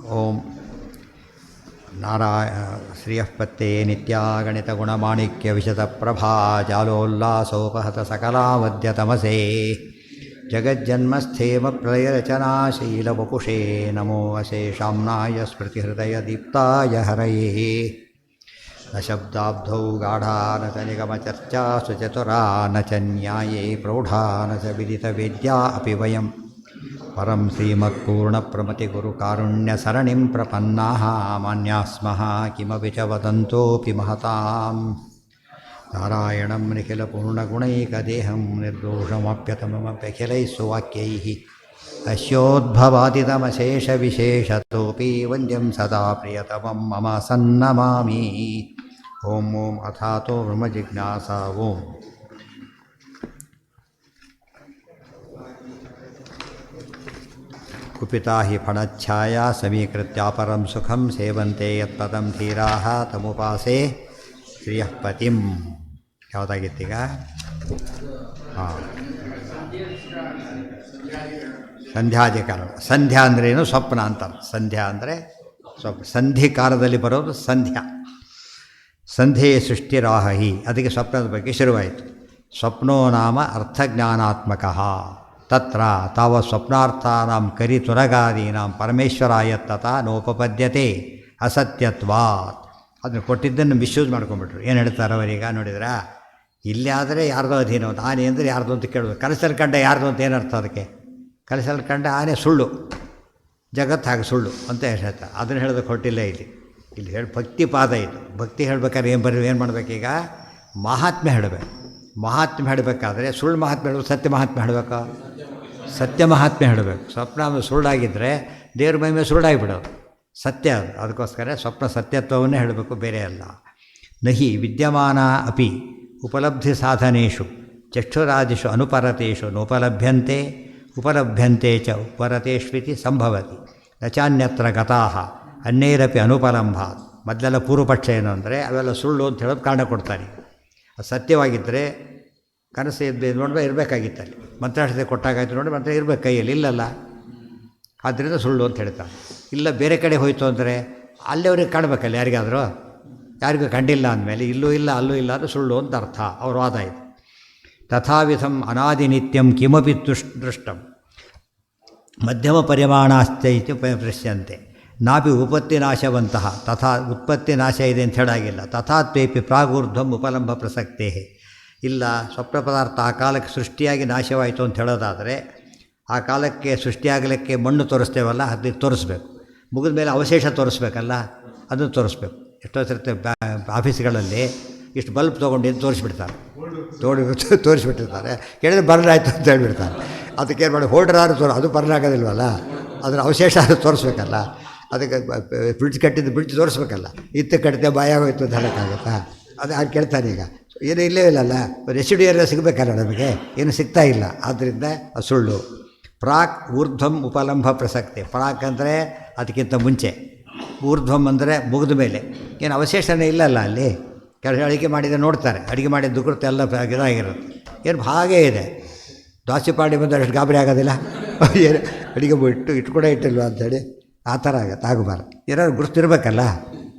ಓಂ ನಾರಾಯಣ ಶ್ರೀಯಃಪತ್ತೇ ನಿತ್ಯಾಗಣಿತಗುಣಮಾಣಿಕ್ಯ ವಿಶತಪ್ರಭಾ ಜಾಲೋಲ್ಲಾಸೋಪಹತ ಸಕಲಾವದ್ಯತಮಸೇ ಜಗಜ್ಜನ್ಮಸ್ಥೇಮ ಪ್ರಳಯರಚನಾಶೀಲವಪುಷೇ ನಮೋ ಅಶೇಷಾಮ್ನಾಯ ಸ್ಮೃತಿಹೃದಯದೀಪ್ತಾಯ ಹರಯೇ ನ ಶಬ್ದಾಬ್ಧೌ ಗಾಢಾ ನ ಚ ನಿಗಮಚರ್ಚಾಸು ಚತುರಾ ನ ಚ ನ್ಯಾಯೇ ಪ್ರೌಢಾ ನ ಚ ವಿದಿತವೇದ್ಯಾ ಅಪಿ ವಯಂ ಪರಂ ಶ್ರೀಮತ್ಪೂರ್ಣಪ್ರಮತಿಗುರುಕಾರುಣ್ಯಸರಣಿಂ ಪ್ರಪನ್ನಾಃ ಮಾನ್ಯಾಃ ಸ್ಮಃ ಕಿಮಪಿ ಚ ವದಂತೋಪಿ ಮಹತಾಂ ನಾರಾಯಣಂ ನಿಖಿಲಪೂರ್ಣಗುಣೈಕದೇಹಂ ನಿರ್ದೋಷಮಪ್ಯತಮಮಪ್ಯಖಿಲೈಃ ಸುವಾಕ್ಯೈಃ ಅಸ್ಯೋದ್ಭವಾದಿತಮಶೇಷವಿಶೇಷತೋಪಿ ವಂದ್ಯಂ ಸದಾ ಪ್ರಿಯತಮಂ ಮಮ ಸನ್ನಮಾಮಿ. ಓಂ ಓಂ ಅಥಾತೋ ಬ್ರಹ್ಮಜಿಜ್ಞಾಸಾ ಓಂ. ಕುಪಿತಾ ಹಿ ಫಣಚ್ಛಾಯಾ ಸಮೀಕೃತ್ಯಾಪರಂ ಸುಖಂ ಸೇವಂತೆ ಯತ್ಪದಂ ಧೀರಾಃ ತಮುಪಾಸೆ ಶ್ರಿಯಃಪತಿಂ. ಯಾವುದಾಗಿತ್ತೀಗ? ಹಾಂ, ಸಂಧ್ಯಾಧಿಕಾರ. ಸಂಧ್ಯಾ ಅಂದ್ರೇನು? ಸ್ವಪ್ನ ಅಂತಾರೆ. ಸಂಧ್ಯಾ ಅಂದರೆ ಸ್ವಪ್ನ. ಸಂಧಿಕಾಲದಲ್ಲಿ ಬರೋದು ಸಂಧ್ಯಾ. ಸಂಧ್ಯೆ ಸೃಷ್ಟಿರಾಹಿ, ಅದಕ್ಕೆ ಸ್ವಪ್ನದ ಬಗ್ಗೆ ಶುರುವಾಯಿತು. ಸ್ವಪ್ನೋ ನಾಮ ಅರ್ಥಜ್ಞಾನಾತ್ಮಕಃ. ತತ್ರ ತಾವ ಸ್ವಪ್ನಾರ್ಥಾನಾಂ ಕರಿತುರಗಾದೀನಾಂ ಪರಮೇಶ್ವರಾಯತ್ತತ ನೋಪಪದ್ಯತೆ ಅಸತ್ಯತ್ವಾತ್. ಅದನ್ನು ಕೊಟ್ಟಿದ್ದನ್ನು ಮಿಸ್ಯೂಸ್ ಮಾಡ್ಕೊಂಡ್ಬಿಟ್ರು. ಏನು ಹೇಳ್ತಾರೆ ಅವರೀಗ ನೋಡಿದ್ರಾ? ಇಲ್ಲಿ ಆದರೆ ಯಾರ್ದೋ ಅಧೀನ ಅಂತ, ಆನೆ ಅಂದರೆ ಯಾರ್ದು ಅಂತ ಕೇಳೋದು. ಕನಸಲ್ಲಿ ಕಂಡ ಯಾರ್ದು ಅಂತ ಏನರ್ಥ ಅದಕ್ಕೆ? ಕನಸಲ್ಲಿ ಕಂಡ ಆನೆ ಸುಳ್ಳು, ಜಗತ್ತು ಹಾಗೆ ಸುಳ್ಳು ಅಂತ ಹೇಳ್ತಾರೆ. ಅದನ್ನು ಹೇಳೋದಕ್ಕೆ ಹೊಟ್ಟಿಲ್ಲ ಇಲ್ಲಿ. ಇಲ್ಲಿ ಹೇಳಿ ಭಕ್ತಿ ಪಾದ ಇದು. ಭಕ್ತಿ ಹೇಳ್ಬೇಕಾದ್ರೆ ಏನು ಮಾಡಬೇಕೀಗ? ಮಹಾತ್ಮೆ ಹೇಳಬೇಕು. ಮಹಾತ್ಮೆ ಹೇಳಬೇಕಾದ್ರೆ ಸುಳ್ಳು ಮಹಾತ್ಮೆ ಹೇಳಬೇಕು, ಸತ್ಯ ಮಹಾತ್ಮೆ ಹೇಳಬೇಕು. ಸತ್ಯ ಮಹಾತ್ಮೆ ಹೇಳಬೇಕು. ಸ್ವಪ್ನ ಸುಳ್ಳಾಗಿದ್ದರೆ ದೇವ್ರ ಮಹಿಮೆ ಸುಳ್ಳಾಗಿಬಿಡೋದು. ಸತ್ಯ ಅದು. ಅದಕ್ಕೋಸ್ಕರ ಸ್ವಪ್ನ ಸತ್ಯತ್ವವನ್ನೇ ಹೇಳಬೇಕು, ಬೇರೆ ಅಲ್ಲ. ನಹಿ ವಿದ್ಯಮಾನ ಅಪಿ ಉಪಲಬ್ಧಿ ಸಾಧನೇಶು ಚಕ್ಷುರಾದಿಷು ಅನುಪರತೇಷು ನೋಪಲಭ್ಯಂತೆ ಉಪಲಭ್ಯಂತೆ ಚ ಉಪರತೇಷ್ವಿತಿ ಸಂಭವತಿ ನಚಾನ್ಯತ್ರ ಗತಾಃ ಅನ್ಯೈರಪಿ ಅನುಪಲಂಭಾತ್. ಮೊದಲೆಲ್ಲ ಪೂರ್ವಪಕ್ಷ ಏನು ಅಂದರೆ ಅವೆಲ್ಲ ಸುಳ್ಳು ಅಂತ ಹೇಳೋದು ಕಾರಣ ಕೊಡ್ತಾರೆ. ಅದು ಸತ್ಯವಾಗಿದ್ದರೆ ಕನಸು ನೋಡ್ಬೇ ಇರಬೇಕಾಗಿತ್ತಲ್ಲಿ. ಮಂತ್ರಾಕ್ಷತೆ ಕೊಟ್ಟಾಗಾಯ್ತು ನೋಡಿ, ಮಂತ್ರ ಇರಬೇಕು ಕೈಯಲ್ಲಿ, ಇಲ್ಲಲ್ಲ. ಆದ್ದರಿಂದ ಸುಳ್ಳು ಅಂತ ಹೇಳ್ತಾರೆ. ಇಲ್ಲ ಬೇರೆ ಕಡೆ ಹೋಯಿತು ಅಂದರೆ ಅಲ್ಲಿ ಅವ್ರಿಗೆ ಕಾಣಬೇಕಲ್ಲ, ಯಾರಿಗಾದರೂ. ಯಾರಿಗೂ ಕಂಡಿಲ್ಲ ಅಂದಮೇಲೆ ಇಲ್ಲೂ ಇಲ್ಲ ಅಲ್ಲೂ ಇಲ್ಲ ಅದು ಸುಳ್ಳು ಅಂತ ಅರ್ಥ. ಅವ್ರ ವಾದ ಇದು. ತಥಾವಿಧಂ ಅನಾದಿನಿತ್ಯಂ ಕಿಮಪಿ ದೃಷ್ಟಂ ಮಧ್ಯಮ ಪರಿಮಾಣಾಶ್ಚೈತಿ ದೃಶ್ಯಂತೆ ನಾಪಿ ಉಪತ್ತಿ ನಾಶವಂತಹ. ತಥಾ ಉತ್ಪತ್ತಿ ನಾಶ ಇದೆ ಅಂತ ಹೇಳಾಗಿಲ್ಲ. ತಥಾತ್ವೇಪಿ ಪ್ರಾಗೂರ್ಧ್ವಂ ಉಪಲಂಬ ಪ್ರಸಕ್ತೇ. ಇಲ್ಲ ಸ್ವಪ್ನ ಪದಾರ್ಥ ಆ ಕಾಲಕ್ಕೆ ಸೃಷ್ಟಿಯಾಗಿ ನಾಶವಾಯಿತು ಅಂತ ಹೇಳೋದಾದರೆ ಆ ಕಾಲಕ್ಕೆ ಸೃಷ್ಟಿಯಾಗಲಿಕ್ಕೆ ಮಣ್ಣು ತೋರಿಸ್ತೇವಲ್ಲ, ಅದಕ್ಕೆ ತೋರಿಸ್ಬೇಕು. ಮುಗಿದ ಮೇಲೆ ಅವಶೇಷ ತೋರಿಸ್ಬೇಕಲ್ಲ, ಅದನ್ನು ತೋರಿಸ್ಬೇಕು. ಎಷ್ಟೋ ಸರ್ತಿ ಆಫೀಸ್ಗಳಲ್ಲಿ ಇಷ್ಟು ಬಲ್ಬ್ ತೊಗೊಂಡು ತೋರಿಸ್ಬಿಡ್ತಾರೆ, ತೋರಿಸ್ಬಿಟ್ಟಿರ್ತಾರೆ. ಕೇಳಿದ್ರೆ ಬರ್ಲಾಯ್ತು ಅಂತ ಹೇಳ್ಬಿಡ್ತಾರೆ. ಅದಕ್ಕೆ ಏನು ಮಾಡಿ ಹೋಲ್ಡರ್ ಅದು ಬರ್ಲಾಗೋದಿಲ್ವಲ್ಲ, ಅದರ ಅವಶೇಷ ತೋರಿಸ್ಬೇಕಲ್ಲ. ಅದಕ್ಕೆ ಬ್ರಿಡ್ಜ್ ಕಟ್ಟಿದ್ದು ಬ್ರಿಡ್ಜ್ ತೋರಿಸ್ಬೇಕಲ್ಲ. ಇತ್ತು ಕಟ್ಟಿದೆ ಬಾಯಾಗೋಯ್ತು ಅಂತ ಹೇಳೋಕ್ಕಾಗತ್ತಾ? ಅದು ಹಾಗೆ ಕೇಳ್ತಾನೆ. ಈಗ ಏನೂ ಇಲ್ಲೇ ಇಲ್ಲಲ್ಲ, ರೆಸಿಡ್ಯೂ ಎಲ್ಲ ಸಿಗಬೇಕಲ್ಲ, ನಮಗೆ ಏನು ಸಿಗ್ತಾ ಇಲ್ಲ. ಆದ್ದರಿಂದ ಅದು ಸುಳ್ಳು. ಪ್ರಾಕ್ ಊರ್ಧ್ವಂ ಉಪಲಂಭ ಪ್ರಸಕ್ತಿ. ಪ್ರಾಕ್ ಅಂದರೆ ಅದಕ್ಕಿಂತ ಮುಂಚೆ, ಊರ್ಧ್ವಂ ಅಂದರೆ ಮುಗಿದ ಮೇಲೆ. ಏನು ಅವಶೇಷನೇ ಇಲ್ಲಲ್ಲ ಅಲ್ಲಿ. ಕೆಲವು ಅಡುಗೆ ಮಾಡಿದರೆ ನೋಡ್ತಾರೆ, ಅಡುಗೆ ಮಾಡಿದ ದುಕೃತ ಎಲ್ಲ ಇದಾಗಿರುತ್ತೆ. ಏನು ಹಾಗೇ ಇದೆ. ದ್ವಾಸಿ ಪಾಡಿ ಬಂದರೆ ಅಷ್ಟು ಗಾಬರಿ ಆಗೋದಿಲ್ಲ. ಏನು ಅಡುಗೆ ಇಟ್ಕೊಡೇ ಇಟ್ಟಿಲ್ವ ಅಂಥೇಳಿ ಆ ಥರ ಆಗುತ್ತೆ. ಆಗಬಾರ್ದು. ಏನಾದ್ರು ಗುರುತಿರ್ಬೇಕಲ್ಲ,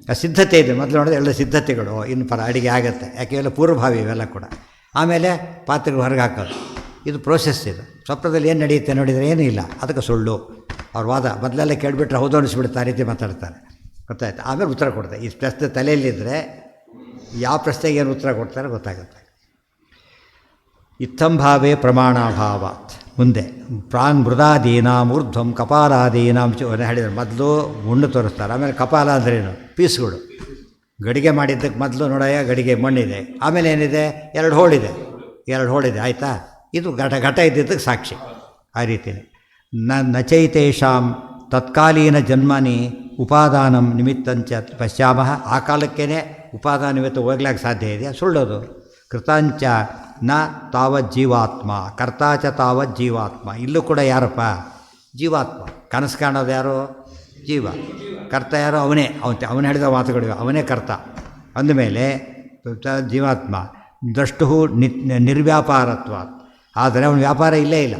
ಆ ಸಿದ್ಧತೆ ಇದೆ. ಮೊದಲು ನೋಡಿದ್ರೆ ಎಲ್ಲ ಸಿದ್ಧತೆಗಳು ಇನ್ನು ಅಡುಗೆ ಆಗುತ್ತೆ. ಯಾಕೆ ಇವೆಲ್ಲ ಪೂರ್ವಭಾವಿ ಇವೆಲ್ಲ ಕೂಡ. ಆಮೇಲೆ ಪಾತ್ರೆಗಳು ಹೊರಗೆ ಹಾಕೋದು, ಇದು ಪ್ರೋಸೆಸ್. ಇದು ಸ್ವಪ್ನದಲ್ಲಿ ಏನು ನಡೆಯುತ್ತೆ ನೋಡಿದರೆ ಏನೂ ಇಲ್ಲ, ಅದಕ್ಕೆ ಸುಳ್ಳು. ಅವ್ರ ವಾದ ಮೊದಲೆಲ್ಲ ಕೇಳಿಬಿಟ್ರೆ ಹೌದು ಅನಿಸ್ಬಿಡ್ತಾರೆ, ರೀತಿ ಮಾತಾಡ್ತಾರೆ. ಗೊತ್ತಾಯ್ತು. ಆಮೇಲೆ ಉತ್ತರ ಕೊಡ್ತಾರೆ. ಈ ಪ್ರಶ್ನೆ ತಲೆಯಲ್ಲಿದ್ದರೆ ಯಾವ ಪ್ರಶ್ನೆಗೆ ಏನು ಉತ್ತರ ಕೊಡ್ತಾರೆ ಗೊತ್ತಾಗುತ್ತೆ. ಇತ್ತಂಭಾವೇ ಪ್ರಮಾಣಾಭಾವಾತ್. ಮುಂದೆ ಪ್ರಾನ್ ಮೃದಾದೀನಾಂ ಊರ್ಧ್ವಂ ಕಪಾಲಾದೀನಾಂ ಹೇಳಿದ್ರು. ಮೊದಲು ಗುಂಡು ತೋರಿಸ್ತಾರೆ, ಆಮೇಲೆ ಕಪಾಲ ಅಂದ್ರೇನು? ಪೀಸ್ಗಳು. ಗಡಿಗೆ ಮಾಡಿದ್ದಕ್ಕೆ ಮೊದಲು ನೋಡಯ್ಯ ಗಡಿಗೆ ಮಣ್ಣಿದೆ, ಆಮೇಲೆ ಏನಿದೆ? ಎರಡು ಹೋಳಿದೆ ಆಯಿತಾ? ಇದು ಘಟ ಇದ್ದಿದ್ದಕ್ಕೆ ಸಾಕ್ಷಿ. ಆ ರೀತಿಯೇ ನಚೈತೇಷಾಂ ತತ್ಕಾಲೀನ ಜನ್ಮನಿ ಉಪಾದಾನಂ ನಿಮಿತ್ತಂಚ ಪಶ್ಯಾಮಃ. ಆ ಕಾಲಕ್ಕೇ ಉಪಾದಾನ ನಿಮಿತ್ತ ಹೋಗ್ಲಿಕ್ಕೆ ಸಾಧ್ಯ ಇದೆ, ಸುಳ್ಳೋದು. ಕೃತಾಂಚ ನ ತಾವತ್ ಜೀವಾತ್ಮ ಕರ್ತಾಚ ತಾವತ್ ಜೀವಾತ್ಮ. ಇಲ್ಲೂ ಕೂಡ ಯಾರಪ್ಪ? ಜೀವಾತ್ಮ. ಕನಸು ಕಾಣೋದು ಯಾರು? ಜೀವ. ಕರ್ತ ಯಾರು? ಅವನೇ. ಅವನು ಹೇಳಿದ ಮಾತುಗಳಿವೆ, ಅವನೇ ಕರ್ತ. ಅಂದಮೇಲೆ ಜೀವಾತ್ಮ ದ್ರಷ್ಟು ನಿರ್ವ್ಯಾಪಾರತ್ವ. ಆದರೆ ಅವನ ವ್ಯಾಪಾರ ಇಲ್ಲೇ ಇಲ್ಲ.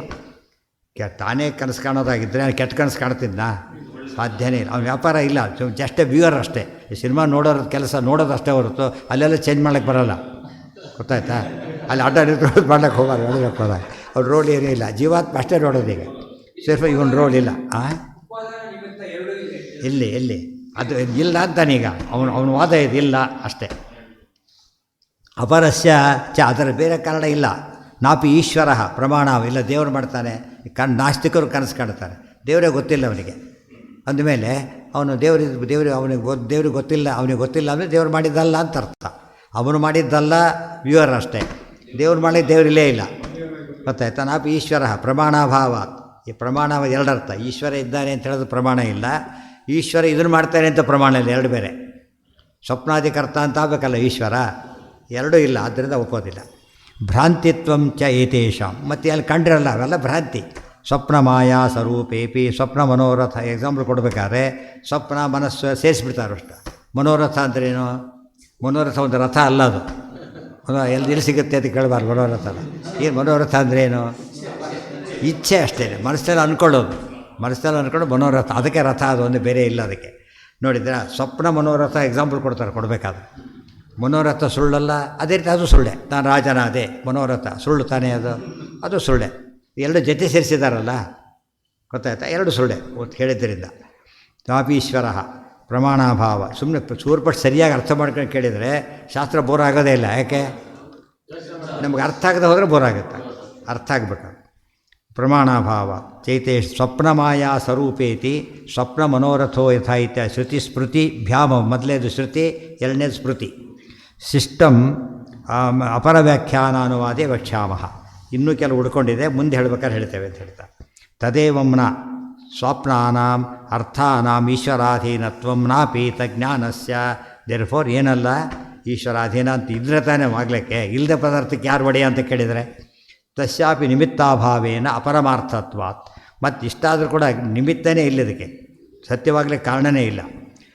ತಾನೇ ಕನಸು ಕಾಣೋದಾಗಿದ್ದರೆ ಕೆಟ್ಟ ಕನಸು ಕಾಣ್ತಿದ್ನಾ? ಸಾಧ್ಯನೇ ಇಲ್ಲ. ಅವ್ನ ವ್ಯಾಪಾರ ಇಲ್ಲ, ಜಸ್ಟ್ ವ್ಯೂವರ್ ಅಷ್ಟೇ. ಈ ಸಿನಿಮಾ ನೋಡೋರ ಕೆಲಸ ನೋಡೋದು ಅಷ್ಟೇ ಹೊರತು ಅಲ್ಲೆಲ್ಲ ಚೇಂಜ್ ಮಾಡೋಕ್ಕೆ ಬರೋಲ್ಲ, ಗೊತ್ತಾಯ್ತಾ? ಅಲ್ಲಿ ಅಡ್ಡ ನಿಂತ್ಕೊಳ್ಳೋದು ಮಾಡ್ಲಿಕ್ಕೆ ಹೋಗೋದು, ನೋಡೋಕ್ಕೆ ಹೋದಾಗ ಅವ್ರ ರೋಲ್ ಏನೂ ಇಲ್ಲ. ಜೀವಾತ್ಮ ಅಷ್ಟೇ ನೋಡೋದು. ಈಗ ಸಿರ್ಫ ಇವನ್ ರೋಲ್ ಇಲ್ಲ. ಎಲ್ಲಿ ಅದು ಇಲ್ಲ ಅಂತಾನೀಗ ಅವನ ವಾದ ಇದಿಲ್ಲ ಅಷ್ಟೇ. ಅಪರಸ್ಯ ಅದರ ಬೇರೆ ಕಾರಣ ಇಲ್ಲ. ನಾಪಿ ಈಶ್ವರ ಪ್ರಮಾಣ ಇಲ್ಲ, ದೇವರು ಮಾಡ್ತಾನೆ. ನಾಸ್ತಿಕರು ಕನಸು ಕಾಣ್ತಾರೆ, ದೇವರೇ ಗೊತ್ತಿಲ್ಲ ಅವನಿಗೆ. ಅಂದಮೇಲೆ ಅವನು ದೇವ್ರಿಗೆ ಗೊತ್ತಿಲ್ಲ, ಅವನಿಗೆ ಗೊತ್ತಿಲ್ಲ ಅಂದರೆ ದೇವ್ರು ಮಾಡಿದ್ದಲ್ಲ ಅಂತ ಅರ್ಥ. ಅವನು ಮಾಡಿದ್ದಲ್ಲ ವ್ಯೂವರ್ ಅಷ್ಟೇ. ದೇವ್ರು ಮಾಡಿದ ದೇವರಿಲ್ಲೇ ಇಲ್ಲ, ಗೊತ್ತಾಯ್ತಾ? ನಾಪಿ ಈಶ್ವರ ಪ್ರಮಾಣಾಭಾವ. ಈ ಪ್ರಮಾಣ ಎರಡರ್ಥ. ಈಶ್ವರ ಇದ್ದಾನೆ ಅಂತ ಹೇಳೋದು ಪ್ರಮಾಣ ಇಲ್ಲ, ಈಶ್ವರ ಇದನ್ನು ಮಾಡ್ತಾನೆ ಅಂತ ಪ್ರಮಾಣ ಇಲ್ಲ, ಎರಡು ಬೇರೆ. ಸ್ವಪ್ನಾಧಿಕರ್ತ ಅಂತ ಆಗಬೇಕಲ್ಲ ಈಶ್ವರ, ಎರಡೂ ಇಲ್ಲ, ಆದ್ದರಿಂದ ಒಪ್ಪೋದಿಲ್ಲ. ಭ್ರಾಂತಿತ್ವಂ ಚ ಏತೇಷಾಂ. ಮತ್ತು ಅಲ್ಲಿ ಕಂಡಿರಲ್ಲ, ಅವೆಲ್ಲ ಭ್ರಾಂತಿ. ಸ್ವಪ್ನ ಮಾಯಾ ಸ್ವರೂಪೇಪಿ ಸ್ವಪ್ನ ಮನೋರಥ. ಎಕ್ಸಾಂಪಲ್ ಕೊಡಬೇಕಾದ್ರೆ ಸ್ವಪ್ನ ಮನಸ್ಸು ಸೇರಿಸ್ಬಿಡ್ತಾರೆ ಅಷ್ಟು. ಮನೋರಥ ಅಂದ್ರೇನು? ಮನೋರಥ ಒಂದು ರಥ ಅಲ್ಲ, ಅದು ಎಲ್ಲಿ ಸಿಗುತ್ತೆ ಅಂತ ಕೇಳಬಾರ್ದು. ಮನೋರಥ ಅಲ್ಲ. ಏನು ಮನೋರಥ ಅಂದ್ರೇನು? ಇಚ್ಛೆ ಅಷ್ಟೇ, ಮನಸ್ಸಲ್ಲಿ ಅಂದ್ಕೊಳ್ಳೋದು. ಮನಸ್ಸಲ್ಲಿ ಅಂದ್ಕೊಂಡು ಮನೋರಥ, ಅದಕ್ಕೆ ರಥ, ಅದು ಒಂದು ಬೇರೆ ಇಲ್ಲ ಅದಕ್ಕೆ. ನೋಡಿದ್ರೆ ಸ್ವಪ್ನ ಮನೋರಥ ಎಕ್ಸಾಂಪಲ್ ಕೊಡಬೇಕಾದ್ರೆ ಮನೋರಥ ಸುಳ್ಳಲ್ಲ, ಅದೇ ರೀತಿ ಅದು ಸುಳ್ಳೆ. ನಾನು ರಾಜನ ಅದೇ ಮನೋರಥ ಸುಳ್ಳು ತಾನೇ, ಅದು ಸುಳ್ಳೆ. ಎರಡು ಜೊತೆ ಸೇರಿಸಿದಾರಲ್ಲ, ಗೊತ್ತಾಯ್ತಾ? ಎರಡು ಸುಳ್ಳೆ ಹೇಳಿದ್ದರಿಂದ. ತಾಪೀಶ್ವರ ಪ್ರಮಾಣಾಭಾವ. ಸುಮ್ಮನೆ ಚೂರ್ಪಟ್ಟು ಸರಿಯಾಗಿ ಅರ್ಥ ಮಾಡ್ಕೊಂಡು ಕೇಳಿದರೆ ಶಾಸ್ತ್ರ ಬೋರ್ ಆಗೋದೇ ಇಲ್ಲ. ಯಾಕೆ? ನಮ್ಗೆ ಅರ್ಥ ಆಗದೆ ಹೋದರೆ ಬೋರ್ ಆಗುತ್ತೆ, ಅರ್ಥ ಆಗಬೇಕು. ಪ್ರಮಾಣಾಭಾವ ಚೈತೆ ಸ್ವಪ್ನ ಮಾಯಾ ಸ್ವರೂಪೇತಿ ಸ್ವಪ್ನ ಮನೋರಥೋ ಯಥಾಯಿತ್ಯ ಶ್ರುತಿ ಸ್ಮೃತಿ ಭ್ಯಾಮ. ಮೊದಲೇದು ಶ್ರುತಿ, ಎರಡನೇದು ಸ್ಮೃತಿ. ಸಿಸ್ಟಮ್ ಅಪರ ವ್ಯಾಖ್ಯಾನ ಅನುವಾದೇ ವಕ್ಷ್ಯಾಮಃ. ಇನ್ನೂ ಕೆಲವು ಉಡ್ಕೊಂಡಿದೆ, ಮುಂದೆ ಹೇಳ್ಬೇಕಾದ್ರೆ ಹೇಳ್ತೇವೆ ಅಂತ ಹೇಳ್ತಾ. ತದೇವಂನ ಸ್ವಪ್ನಾನಾಂ ಅರ್ಥಾನಾಂ ಈಶ್ವರಾಧೀನತ್ವಂ ನಾಪೀತ ಜ್ಞಾನಸ್ಯ. ದೇರ್ಫೋರ್ ಏನಲ್ಲ, ಈಶ್ವರಾಧೀನ ಅಂತ ಇದ್ರೆ ತಾನೇ ಆಗಲಿಕ್ಕೆ. ಇಲ್ಲದೆ ಪದಾರ್ಥಕ್ಕೆ ಯಾರು ಒಡೆಯ ಅಂತ ಕೇಳಿದರೆ ತಸ್ಯಾಪಿ ನಿಮಿತ್ತಾಭಾವೇನ ಅಪರಮಾರ್ಥತ್ವಾತ್. ಮತ್ತು ಇಷ್ಟಾದರೂ ಕೂಡ ನಿಮಿತ್ತನೇ ಇಲ್ಲದಕ್ಕೆ, ಸತ್ಯವಾಗಲಿಕ್ಕೆ ಕಾರಣನೇ ಇಲ್ಲ.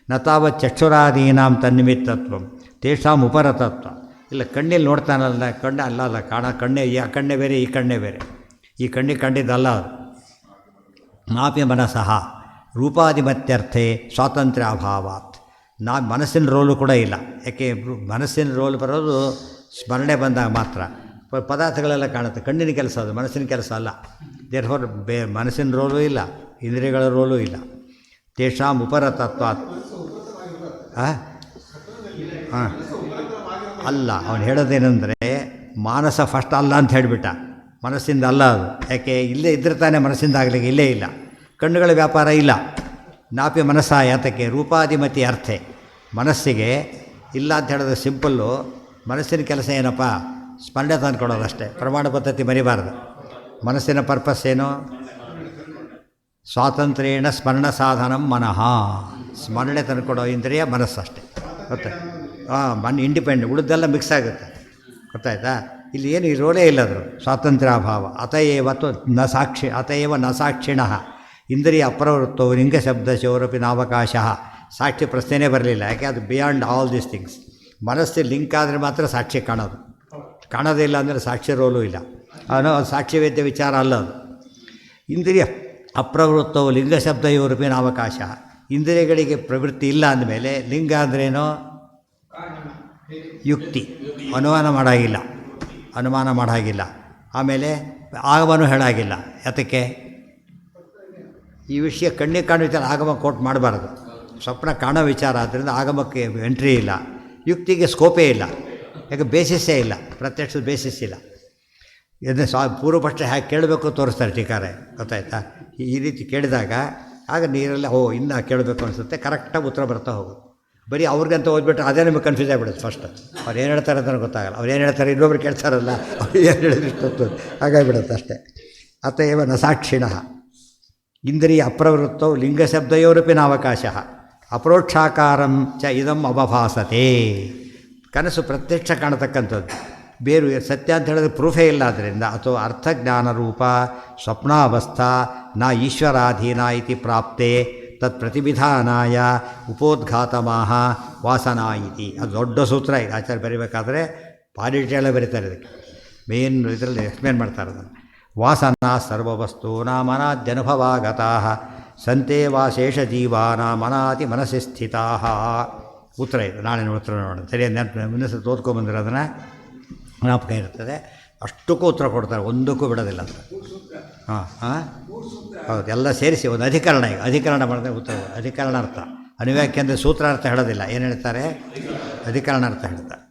ನತಾವತ್ ಚಕ್ಷುರಾದೀನಾಂ ತನ್ನಿಮಿತ್ತತ್ವಂ ತೇಷಾಂ ಉಪರತತ್ವ. ಇಲ್ಲ, ಕಣ್ಣಲ್ಲಿ ನೋಡ್ತಾನಲ್ಲ, ಕಣ್ಣು ಅಲ್ಲ ಕಣ್ಣೇ, ಆ ಕಣ್ಣೇ ಬೇರೆ, ಈ ಕಣ್ಣೇ ಬೇರೆ. ಈ ಕಣ್ಣಿಗೆ ಕಂಡಿದ್ದಲ್ಲ ಅದು. ನಾಪಿ ಮನಸಃ ರೂಪಾಧಿಮತ್ಯರ್ಥೆ ಸ್ವಾತಂತ್ರ್ಯ ಅಭಾವಾತ್. ಮನಸ್ಸಿನ ರೋಲು ಕೂಡ ಇಲ್ಲ. ಯಾಕೆ? ಮನಸ್ಸಿನ ರೋಲ್ ಬರೋದು ಸ್ಮರಣೆ ಬಂದಾಗ ಮಾತ್ರ. ಪದಾರ್ಥಗಳೆಲ್ಲ ಕಾಣುತ್ತೆ, ಕಣ್ಣಿನ ಕೆಲಸ ಅದು, ಮನಸ್ಸಿನ ಕೆಲಸ ಅಲ್ಲ. ದೇರ್ಫೋರ್ ಮನಸ್ಸಿನ ರೋಲು ಇಲ್ಲ, ಇಂದ್ರಿಯಗಳ ರೋಲು ಇಲ್ಲ. ತೇಷಾಂ ಉಪರತತ್ವಾತ್. ಅಲ್ಲ, ಅವನು ಹೇಳೋದೇನೆಂದರೆ ಮಾನಸ ಫಸ್ಟ್ ಅಲ್ಲ ಅಂತ ಹೇಳಿಬಿಟ್ಟ, ಮನಸ್ಸಿಂದ ಅಲ್ಲ ಅದು. ಯಾಕೆ? ಇಲ್ಲೇ ಇದ್ರೆ ತಾನೇ ಮನಸ್ಸಿಂದ ಆಗಲಿಕ್ಕೆ, ಇಲ್ಲೇ ಇಲ್ಲ. ಕಣ್ಣುಗಳ ವ್ಯಾಪಾರ ಇಲ್ಲ. ನಾಪಿ ಮನಸ್ಸ ಯಾತಕ್ಕೆ? ರೂಪಾಧಿಮತಿ ಅರ್ಥೆ. ಮನಸ್ಸಿಗೆ ಇಲ್ಲ ಅಂತ ಹೇಳೋದು ಸಿಂಪಲ್ಲು. ಮನಸ್ಸಿನ ಕೆಲಸ ಏನಪ್ಪ? ಸ್ಮರಣೆ ತಂದ್ಕೊಡೋದಷ್ಟೇ. ಪ್ರಮಾಣ ಪದ್ಧತಿ ಮರಿಬಾರ್ದು. ಮನಸ್ಸಿನ ಪರ್ಪಸ್ ಏನು? ಸ್ವಾತಂತ್ರ್ಯೇಣ ಸ್ಮರಣ ಸಾಧನಂ ಮನಃ. ಸ್ಮರಣೆ ತಂದುಕೊಡೋ ಇಂದ್ರಿಯ ಮನಸ್ಸಷ್ಟೇ, ಗೊತ್ತಾಯ್ತು? ಇಂಡಿಪೆಂಡೆಂಟ್, ಉಳಿದೆಲ್ಲ ಮಿಕ್ಸ್ ಆಗುತ್ತೆ, ಗೊತ್ತಾಯ್ತಾ? ಇಲ್ಲಿ ಏನು ಈ ರೋಲೇ ಇಲ್ಲದ್ರು. ಸ್ವಾತಂತ್ರ್ಯಾಭಾವ. ಅತಯೇವ ನ ಸಾಕ್ಷಿಣಃ ಇಂದ್ರಿಯ ಅಪ್ರವೃತ್ತೋ ಲಿಂಗಶಬ್ದಶೋರಪಿ ನಾವಕಾಶ. ಸಾಕ್ಷಿ ಪ್ರಶ್ನೆನೇ ಬರಲಿಲ್ಲ. ಯಾಕೆ? ಅದು ಬಿಯಾಂಡ್ ಆಲ್ ದೀಸ್ ಥಿಂಗ್ಸ್. ಮನಸ್ಸು ಲಿಂಕ್ ಆದರೆ ಮಾತ್ರ ಸಾಕ್ಷಿ ಕಾಣೋದು. ಕಾಣೋದೇ ಇಲ್ಲ ಅಂದರೆ ಸಾಕ್ಷಿ ರೋಲು ಇಲ್ಲ. ಅದು ಸಾಕ್ಷಿ ವೇದ್ಯ ವಿಚಾರ ಅಲ್ಲ ಅದು. ಇಂದ್ರಿಯ ಅಪ್ರವೃತ್ತವು ಲಿಂಗಶಬ್ದಯೋರಪಿ ನಾವಕಾಶ. ಇಂದ್ರಿಯಗಳಿಗೆ ಪ್ರವೃತ್ತಿ ಇಲ್ಲ ಅಂದಮೇಲೆ ಲಿಂಗ ಅಂದ್ರೇನೋ ಯುಕ್ತಿ, ಅನುಮಾನ ಮಾಡಾಗಿಲ್ಲ. ಆಮೇಲೆ ಆಗಮನೂ ಹೇಳಾಗಿಲ್ಲ. ಯಾತಕ್ಕೆ? ಈ ವಿಷಯ ಕಣ್ಣಿಗೆ ಕಾಣೋ ವಿಚಾರ ಆಗಮ ಕೋಟ್ ಮಾಡಬಾರ್ದು. ಸ್ವಪ್ನ ಕಾಣೋ ವಿಚಾರ ಆದ್ದರಿಂದ ಆಗಮಕ್ಕೆ ಎಂಟ್ರಿ ಇಲ್ಲ, ಯುಕ್ತಿಗೆ ಸ್ಕೋಪೇ ಇಲ್ಲ. ಯಾಕೆ? ಬೇಸಿಸ್ಸೇ ಇಲ್ಲ, ಪ್ರತ್ಯಕ್ಷದ ಬೇಸಿಸ್ ಇಲ್ಲ. ಇದನ್ನು ಪೂರ್ವಪಕ್ಷ ಹೇಗೆ ಕೇಳಬೇಕು ತೋರಿಸ್ತಾರೆ ಟೀಕಾರೆ, ಗೊತ್ತಾಯ್ತಾ? ಈ ರೀತಿ ಕೇಳಿದಾಗ ಆಗ ನೀರೆಲ್ಲ ಇನ್ನೂ ಕೇಳಬೇಕು ಅನಿಸುತ್ತೆ, ಕರೆಕ್ಟಾಗಿ ಉತ್ತರ ಬರ್ತಾ ಹೋಗೋದು. ಬರೀ ಅವ್ರಿಗಂತ ಓದ್ಬಿಟ್ರೆ ಅದೇ ನಿಮಗೆ ಕನ್ಫ್ಯೂಸ್ ಆಗಿಬಿಡುತ್ತೆ. ಫಸ್ಟ್ ಅವ್ರು ಏನು ಹೇಳ್ತಾರೆ ಅಂತ ಗೊತ್ತಾಗಲ್ಲ. ಅವ್ರು ಏನು ಹೇಳ್ತಾರೆ, ಇನ್ನೊಬ್ರು ಕೇಳ್ತಾರಲ್ಲ, ಅವ್ರು ಏನು ಹೇಳಿದ್ರೆ ಇಷ್ಟೊತ್ತು ಹಾಗಾಗಿಬಿಡುತ್ತೆ ಅಷ್ಟೇ. ಅತಯೇವ ನ ಸಾಕ್ಷಿಣಃ ಇಂದ್ರಿಯ ಅಪ್ರವೃತ್ತೌ ಲಿಂಗಶಬ್ದಯೋರಪಿ ನಾವಕಾಶ ಅಪರೋಕ್ಷಾಕಾರಂ ಚ ಇದಂ ಅವಭಾಸತೆ. ಕನಸು ಪ್ರತ್ಯಕ್ಷ ಕಾಣತಕ್ಕಂಥದ್ದು, ಬೇರು ಸತ್ಯ ಅಂತ ಹೇಳಿದ್ರೆ ಪ್ರೂಫೇ ಇಲ್ಲ. ಆದ್ದರಿಂದ ಅಥವಾ ಅರ್ಥಜ್ಞಾನ ರೂಪ ಸ್ವಪ್ನಾವಸ್ಥಾ ನ ಈಶ್ವರಾಧೀನ ಇತಿ ಪ್ರಾಪ್ತೆ ತತ್ ಪ್ರತಿವಿಧಾನಾಯ ಉಪೋದ್ಘಾತಮಾಹ ವಾಸನಾ ಇತಿ. ಅದು ದೊಡ್ಡ ಸೂತ್ರ ಇದೆ. ಆಚಾರ್ಯ ಬರೀಬೇಕಾದ್ರೆ ಭಾರಿ ಡೀಟೇಲಾಗಿ ಬರೀತಾರೆ. ಇದಕ್ಕೆ ಮೇನ್ ಇದರಲ್ಲಿ ಎಕ್ಸ್ಪ್ಲೇನ್ ಮಾಡ್ತಾರೆ ಅದನ್ನು. ವಾಸನಾ ಸರ್ವವಸ್ತು ನಾಮನಾದ್ಯನುಭವಾಗತಃ ಸಂತೆ ವಾ ಶೇಷಜೀವಾನಾಂ ಅನಾದಿ ಮನಸ್ಸಿ ಸ್ಥಿತಾ. ಉತ್ತರ ಇದು, ನಾಳಿನ ಉತ್ತರ ನೋಡೋಣ. ಸರಿಯಾದ ನೆನಪು ಮನಸ್ಸು ಓದ್ಕೊಂಬಂದ್ರೆ ಅದನ್ನು ಜ್ಞಾಪಕ ಇರ್ತದೆ. ಅಷ್ಟಕ್ಕೂ ಉತ್ತರ ಕೊಡ್ತಾರೆ, ಒಂದಕ್ಕೂ ಬಿಡೋದಿಲ್ಲ ಅಂತ. ಹಾಂ ಹಾಂ ಹೌದು, ಎಲ್ಲ ಸೇರಿಸಿ ಒಂದು ಅಧಿಕರಣ. ಈಗ ಅಧಿಕರಣ ಮಾಡಿದ್ರೆ ಉತ್ತರ, ಅಧಿಕರಣ ಅರ್ಥ. ಅನುವ್ಯಾಖ್ಯ ಅಂದರೆ ಸೂತ್ರ ಅರ್ಥ ಹೇಳೋದಿಲ್ಲ. ಏನು ಹೇಳ್ತಾರೆ? ಅಧಿಕರಣ ಅರ್ಥ ಹೇಳ್ತಾರೆ.